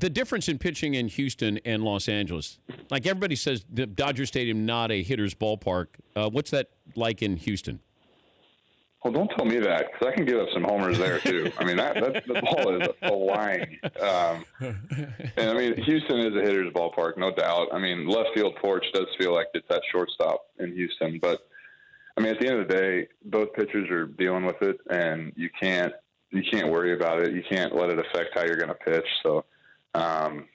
the difference in pitching in Houston and Los Angeles, like everybody says, the Dodger Stadium not a hitter's ballpark. What's that like in Houston? Well, don't tell me that, because I can give up some homers there too. I mean, the ball is flying. And I mean, Houston is a hitter's ballpark, no doubt. I mean, left field porch does feel like it's that shortstop in Houston, but I mean, at the end of the day, both pitchers are dealing with it, and you can't worry about it. You can't let it affect how you're going to pitch. So,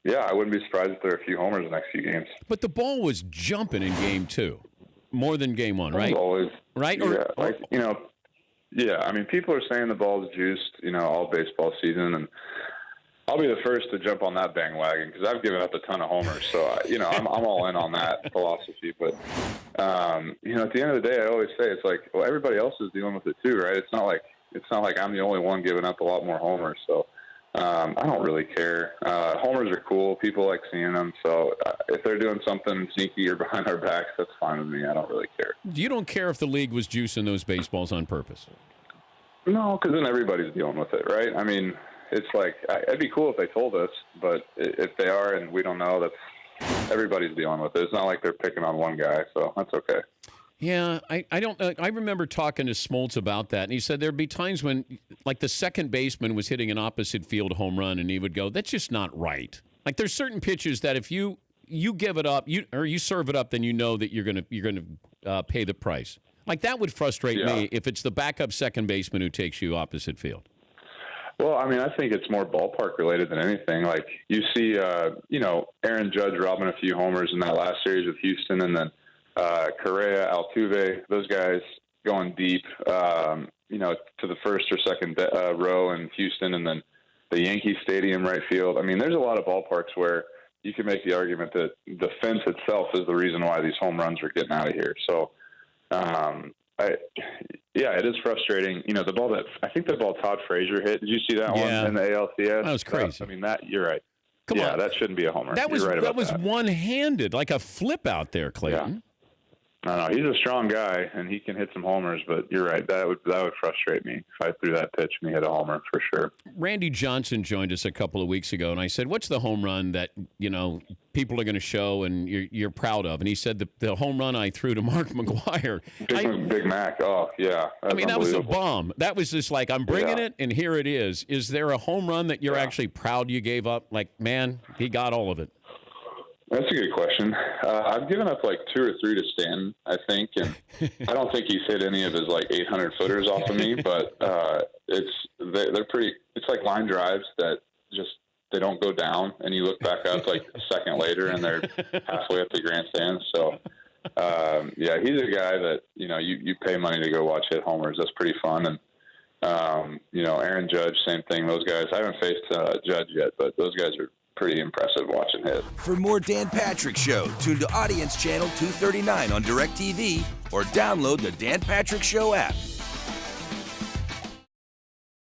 yeah, I wouldn't be surprised if there are a few homers in the next few games. But the ball was jumping in Game 2, more than Game 1, right? Always, right? Yeah, yeah. I mean, people are saying the ball's juiced, all baseball season, and I'll be the first to jump on that bandwagon because I've given up a ton of homers. So, I'm all in on that philosophy. But, at the end of the day, I always say it's like, well, everybody else is dealing with it too, right? It's not like I'm the only one giving up a lot more homers. So, I don't really care. Homers are cool. People like seeing them. So, if they're doing something sneaky or behind our backs, that's fine with me. I don't really care. You don't care if the league was juicing those baseballs on purpose? No, because then everybody's dealing with it, right? I mean, it's like, it'd be cool if they told us, but if they are and we don't know, everybody's dealing with it. It's not like they're picking on one guy, so that's okay. Yeah, I don't. I remember talking to Smoltz about that, and he said there'd be times when, like, the second baseman was hitting an opposite field home run, and he would go, "That's just not right." Like, there's certain pitches that if you give it up, you serve it up, then you know that you're gonna pay the price. Like, that would frustrate me if it's the backup second baseman who takes you opposite field. Well, I mean, I think it's more ballpark related than anything. Like, you see, Aaron Judge robbing a few homers in that last series with Houston, and then Correa, Altuve, those guys going deep, to the first or second row in Houston, and then the Yankee Stadium right field. I mean, there's a lot of ballparks where you can make the argument that the fence itself is the reason why these home runs are getting out of here. So, it is frustrating. The ball the ball Todd Frazier hit. Did you see that one in the ALCS? That was crazy. You're right. Come on. That shouldn't be a homer. That was right that was one-handed, like a flip out there, Clayton. Yeah. No, he's a strong guy, and he can hit some homers, but you're right. That would frustrate me if I threw that pitch and he hit a homer for sure. Randy Johnson joined us a couple of weeks ago, and I said, what's the home run that, people are going to show and you're proud of? And he said the home run I threw to Mark McGwire. Big Mac. Oh, yeah. I mean, that was a bomb. That was just like, I'm bringing it, and here it is. Is there a home run that you're actually proud you gave up? Like, man, he got all of it. That's a good question. I've given up like 2 or 3 to Stanton, I think, and I don't think he's hit any of his like 800-footers off of me. But they're pretty. It's like line drives that just they don't go down, and you look back up like a second later, and they're halfway up the grandstand. So, he's a guy that you pay money to go watch hit homers. That's pretty fun, and Aaron Judge, same thing. Those guys. I haven't faced Judge yet, but those guys are pretty impressive watching hit. For more Dan Patrick Show, tune to Audience Channel 239 on DirecTV or download the Dan Patrick Show app.